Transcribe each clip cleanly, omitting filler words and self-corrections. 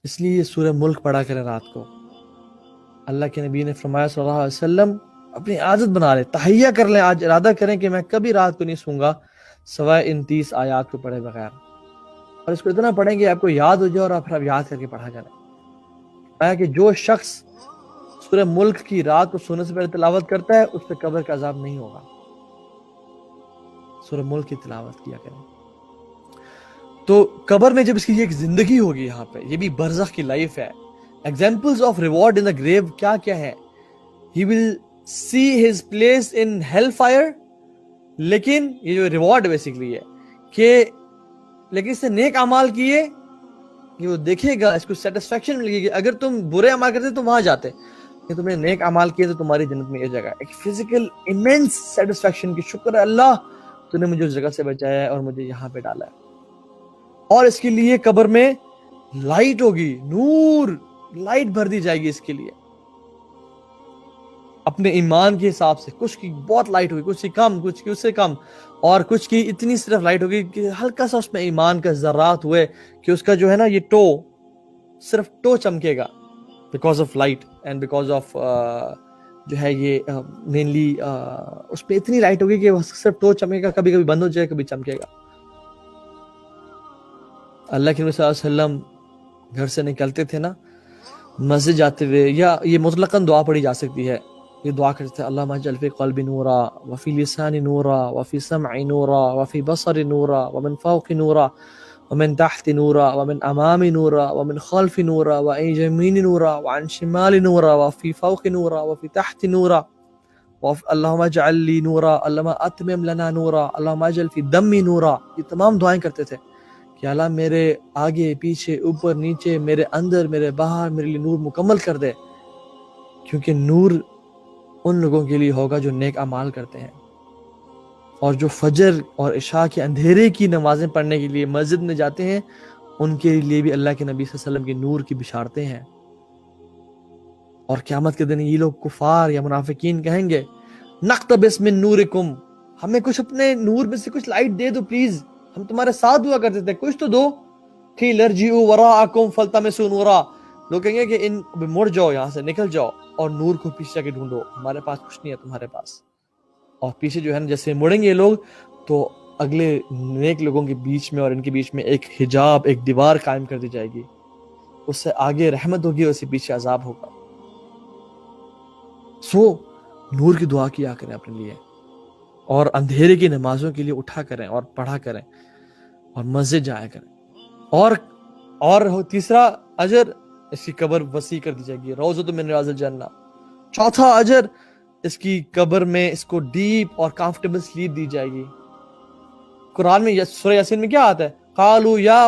اس لیے یہ سورہ ملک پڑھا کریں رات کو. اللہ کے نبی نے فرمایا صلی اللہ علیہ وسلم اپنی عادت بنا لیں, تہیہ کر لیں, آج ارادہ کریں کہ میں کبھی رات کو نہیں سوں گا سوائے ان 30 آیات کو پڑھے بغیر, اور اس کو اتنا پڑھیں کہ آپ کو یاد ہو جائے اور پھر آپ یاد کر کے پڑھا کریں. کہ جو شخص سورہ ملک کی رات کو سونے سے پہلے تلاوت کرتا ہے اس پہ قبر کا عذاب نہیں ہوگا. سورہ ملک کی تلاوت کیا کریں. تو قبر میں جب اس کی ایک زندگی ہوگی, یہاں پہ یہ بھی برزخ کی لائف ہے. Examples of reward in the grave کیا کیا ہے؟ He will see his place in hell fire. لیکن یہ جو ریوارڈ بیسیکلی ہے کہ لیکن اس نے نیک اعمال کیے کہ وہ دیکھے گا, اس کو سیٹسفیکشن ملے گی. اگر تم برے اعمال کرتے تو وہاں جاتے, کہ تم نے نیک اعمال کیے تو تمہاری جنت میں یہ جگہ ہے. ایک فزیکل ایمنس سیٹسفیکشن کی شکر ہے اللہ تو نے مجھے اس جگہ سے بچایا ہے اور مجھے یہاں پہ ڈالا ہے. اور اس کے لیے قبر میں لائٹ ہوگی, نور, لائٹ بھر دی جائے گی اس کے لیے اپنے ایمان کے حساب سے. کچھ کی بہت لائٹ ہوگی, کچھ کی کم, کچھ کی اس سے کم, اور کچھ کی اتنی صرف لائٹ ہوگی کہ ہلکا سا اس میں ایمان کا ذرات ہوئے کہ اس کا جو ہے نا یہ ٹو, صرف ٹو چمکے گا because of light and because of جو ہے یہ مینلی اس پہ اتنی لائٹ ہوگی کہ وہ صرف ٹو چمکے گا, کبھی کبھی بند ہو جائے, کبھی چمکے گا. اللہ کے نبی صلی اللہ علیہ وسلم گھر سے نکلتے تھے نا مسجد جاتے ہوئے, یا یہ مطلقاً دعا پڑھی جا سکتی ہے, یہ دعا کرتے تھے اللہم اجعل فی قلبی نورا وفی لسانی نورا وفی سمعی نورا وفی بصری نورا ومن فوقی نورا ومن تحت نورا ومن امامی نورا ومن خلف نورا وعن یمین نورا وعن شمال نورا وفی فوق نورا وفی تحت نورا اللہم اجعل لی نورا اللہم اتمم لنا نورا اللہم اجعل فی دمی نورا. یہ تمام دعائیں کرتے تھے کہ اللہ میرے آگے پیچھے اوپر نیچے میرے اندر میرے باہر میرے لیے نور مکمل کر دے, کیونکہ نور ان لوگوں کے لیے ہوگا جو نیک اعمال کرتے ہیں, اور جو فجر اور عشاء کے اندھیرے کی نمازیں پڑھنے کے لیے مسجد میں جاتے ہیں ان کے لیے بھی اللہ کے نبی صلی اللہ علیہ وسلم کی نور کی بشارتیں ہیں. اور قیامت کے دن یہ لوگ کفار یا منافقین کہیں گے نقتبس من نورکم, ہمیں کچھ اپنے نور میں سے کچھ لائٹ دے دو پلیز, ہم تمہارے ساتھ ہوا کرتے تھے, کچھ تو دو. قیل ارجعوا وراءکم فالتمسوا نورا, لوگ کہیں گے کہ مڑ جاؤ, یہاں سے نکل جاؤ اور نور کو پیچھے جا کے ڈھونڈو, ہمارے پاس کچھ نہیں ہے تمہارے پاس. اور پیچھے جو ہے نا جیسے مڑیں گے یہ لوگ تو اگلے نیک لوگوں کے بیچ میں اور ان کے بیچ میں ایک حجاب, ایک دیوار قائم کر دی جائے گی, اس سے آگے رحمت ہوگی, اس سے پیچھے عذاب ہوگا. سو نور کی دعا کیا کریں اپنے لیے, اور اندھیرے کی نمازوں کے لیے اٹھا کریں اور پڑھا کریں, اور مسجد جایا کریں. اور تیسرا اجر, اس کی قبر وسیع کر دی جائے گی, روضۃ من ریاض الجنہ. چوتھا اجر, اس کی قبر میں اس کو ڈیپ اور کمفرٹیبل سلیپ دی جائے گی. قرآن میں سورہ یاسین میں کیا آتا ہے؟ قالوا یا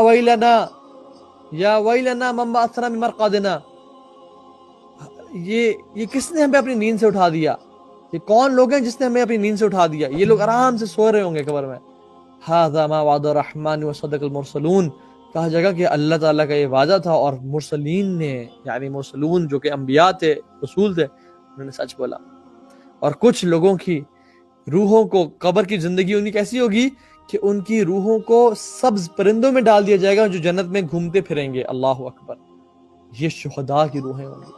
ویلنا من بعثنا من مرقدنا. یہ کس نے ہمیں اپنی نیند سے اٹھا دیا؟ یہ کون لوگ ہیں جس نے ہمیں اپنی نیند سے اٹھا دیا؟ یہ لوگ آرام سے سو رہے ہوں گے قبر میں. ھذا ما وعد الرحمن وصدق المرسلون, کہا جائے گا کہ اللہ تعالیٰ کا یہ وعدہ تھا اور مرسلین نے, یعنی مرسلون جو کہ انبیاء تھے, رسول تھے, انہوں نے سچ بولا. اور کچھ لوگوں کی روحوں کو قبر کی زندگی ان کی کیسی ہوگی کہ ان کی روحوں کو سبز پرندوں میں ڈال دیا جائے گا جو جنت میں گھومتے پھریں گے. اللہ اکبر, یہ شہداء کی روحیں ہوں گی,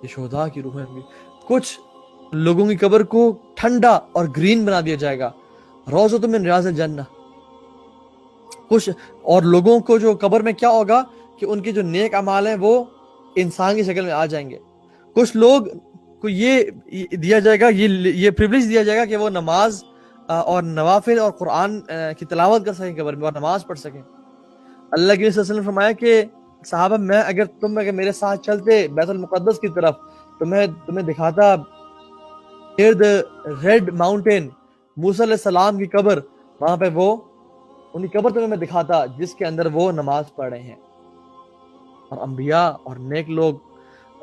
یہ شہداء کی روحیں ہوں گی. کچھ لوگوں کی قبر کو ٹھنڈا اور گرین بنا دیا جائے گا, روضۃ من ریاض الجنہ. کچھ اور لوگوں کو جو قبر میں کیا ہوگا کہ ان کے جو نیک اعمال ہیں وہ انسان کی شکل میں آ جائیں گے. کچھ لوگ کو یہ دیا جائے گا, یہ پریویلیج دیا جائے گا کہ وہ نماز اور نوافل اور قرآن کی تلاوت کر سکیں قبر میں اور نماز پڑھ سکیں. اللہ کے صلی اللہ علیہ وسلم نے فرمایا کہ صحابہ تم اگر میرے ساتھ چلتے بیت المقدس کی طرف تو میں تمہیں دکھاتا ریڈ ماؤنٹین, موسیٰ علیہ السلام کی قبر, وہاں پہ وہ ان کی قبر تمہیں میں دکھاتا جس کے اندر وہ نماز پڑھ رہے ہیں. اور انبیاء اور نیک لوگ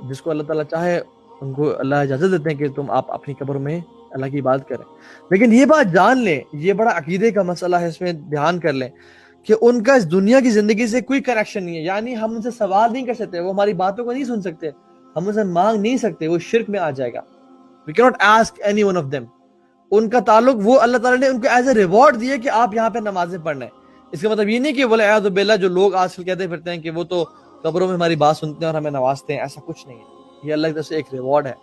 جس کو اللہ تعالیٰ چاہے ان کو اللہ اجازت دیتے ہیں کہ تم آپ اپنی قبر میں اللہ کی عبادت کریں. لیکن یہ بات جان لیں, یہ بڑا عقیدے کا مسئلہ ہے, اس میں دھیان کر لیں کہ ان کا اس دنیا کی زندگی سے کوئی کنیکشن نہیں ہے. یعنی ہم ان سے سوال نہیں کر سکتے, وہ ہماری باتوں کو نہیں سن سکتے, ہم ان سے مانگ نہیں سکتے, وہ شرک میں آ جائے گا. We cannot ask any one of them. ان کا تعلق وہ اللہ تعالیٰ نے ان کو ایز اے ریوارڈ دیے کہ آپ یہاں پہ نمازیں پڑھنا ہے. اس کا مطلب یہ نہیں کہ بولے اعوذ باللہ جو لوگ آج کل کہتے پھرتے ہیں کہ وہ تو قبروں میں ہماری بات سنتے ہیں اور ہمیں نوازتے ہیں، ایسا کچھ نہیں ہے، یہ اللہ کی طرف سے ایک ریوارڈ ہے۔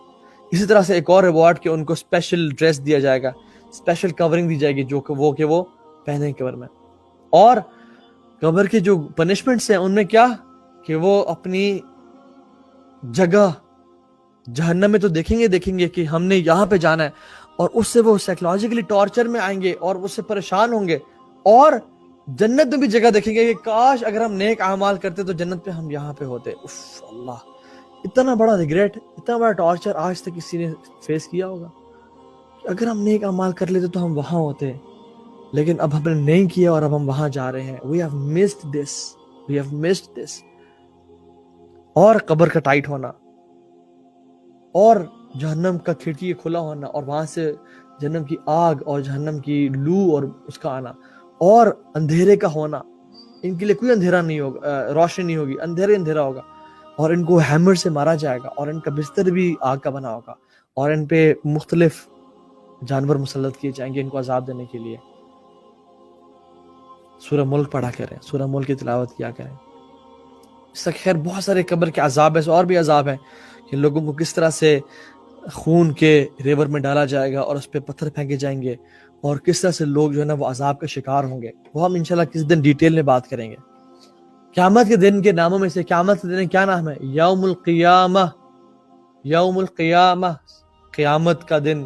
اسی طرح سے ایک اور ریوارڈ کہ ان کو اسپیشل ڈریس دیا جائے گا، اسپیشل کورنگ دی جائے گی جو کہ وہ پہنے قبر میں۔ اور قبر کے جو پنشمنٹس ہیں ان میں کیا کہ وہ اپنی جگہ جہنم میں تو دیکھیں گے کہ ہم نے یہاں پہ جانا ہے، اور اس سے وہ سائیکولوجیکلی ٹارچر میں آئیں گے اور اس سے پریشان ہوں گے، اور جنت میں بھی جگہ دیکھیں گے کہ کاش اگر ہم نیک اعمال کرتے تو جنت پہ ہم یہاں پہ ہوتے۔ اف اللہ، اتنا بڑا ریگریٹ، اتنا بڑا ٹارچر آج تک کسی نے فیس کیا ہوگا؟ اگر ہم نیک اعمال کر لیتے تو ہم وہاں ہوتے، لیکن اب ہم نے نہیں کیا اور اب ہم وہاں جا رہے ہیں۔ We have missed this. We have missed this. اور قبر کا ٹائٹ ہونا، اور جہنم کا کھڑکی کھلا ہونا، اور وہاں سے جہنم کی آگ اور جہنم کی لو اور اس کا آنا، اور اندھیرے کا ہونا، ان کے لیے کوئی اندھیرا نہیں ہوگا، روشنی نہیں ہوگی، اندھیرا ہوگا، اور ان کو ہیمر سے مارا جائے گا، اور ان کا بستر بھی آگ کا بنا ہوگا، اور ان پہ مختلف جانور مسلط کیے جائیں گے ان کو عذاب دینے کے لیے۔ سورہ ملک پڑھا کریں، سورہ ملک کی تلاوت کیا کریں۔ اس سے خیر بہت سارے قبر کے عذاب ہیں، اور بھی عذاب ہیں کہ لوگوں کو کس طرح سے خون کے ریور میں ڈالا جائے گا اور اس پہ پتھر پھینکے جائیں گے، اور کس طرح سے لوگ جو ہے نا وہ عذاب کا شکار ہوں گے، وہ ہم انشاءاللہ کس دن ڈیٹیل میں بات کریں گے۔ قیامت کے دن کے ناموں میں سے قیامت کے دن کیا نام ہے؟ یوم القیامہ، یوم القیامہ، قیامت کا دن،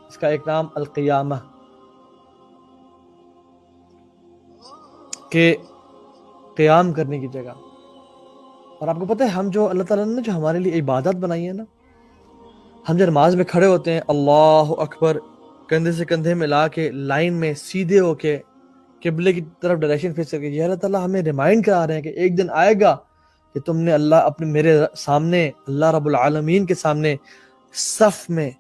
اس کا ایک نام القیامہ، کہ قیام کرنے کی جگہ۔ اور آپ کو پتہ ہے ہم جو اللہ تعالیٰ نے جو ہمارے لیے عبادت بنائی ہے نا، ہم جب نماز میں کھڑے ہوتے ہیں اللہ اکبر کندھے سے کندھے ملا کے لائن میں سیدھے ہو کے قبلے کی طرف ڈائریکشن فیس کر کے، یہ اللہ تعالیٰ ہمیں ریمائنڈ کرا رہے ہیں کہ ایک دن آئے گا کہ تم نے اللہ اپنے میرے سامنے، اللہ رب العالمین کے سامنے صف میں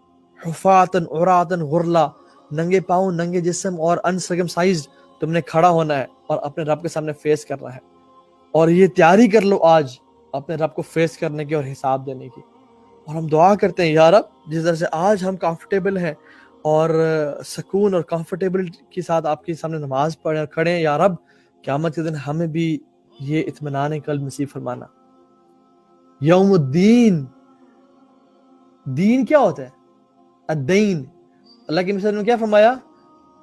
حفاتن عراتن غرلا، ننگے پاؤں ننگے جسم اور انسرکمسائزڈ تم نے کھڑا ہونا ہے اور اپنے رب کے سامنے فیس کرنا ہے۔ اور یہ تیاری کر لو آج اپنے رب کو فیس کرنے کی اور حساب دینے کی۔ اور ہم دعا کرتے ہیں یا رب جس طرح سے آج ہم کمفرٹیبل ہیں اور سکون اور کمفرٹیبل کے ساتھ آپ کے سامنے نماز پڑھیں اور کھڑے ہیں، یا رب قیامت کے دن ہمیں بھی یہ اطمینان قلب نصیب فرمانا۔ یوم الدین، دین کیا ہوتا ہے؟ الدین، اللہ کی مثال نے کیا فرمایا؟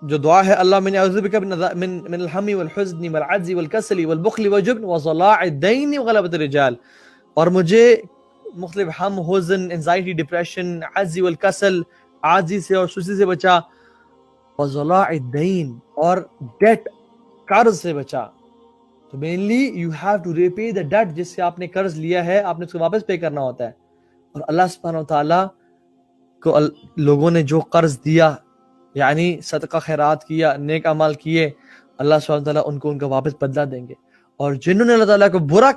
جو دعا ہے اللہ من اعوذ بک من الہم والحزن والعجز والکسل والبخل والجبن وضلاع الدین وغلبۃ الرجال، اور مجھے مختلف ہم، حزن، انزائٹی، ڈپریشن، عجز والکسل، عاجزی سے اور سستی سے بچا، وضلاع الدین، اور ڈیٹ، قرض سے بچا۔ تو mainly you have to repay the debt, جس سے آپ نے قرض لیا ہے آپ نے اس کو واپس پے کرنا ہوتا ہے۔ اور اللہ سبحانہ وتعالیٰ کو لوگوں نے جو قرض دیا، یعنی صدقہ خیرات کیا، نیک اعمال کیے، اللہ سبحانہ وتعالیٰ ان کو ان کا واپس بدلہ دیں گے۔ اور جنہوں نے اللہ تعالیٰ کو برا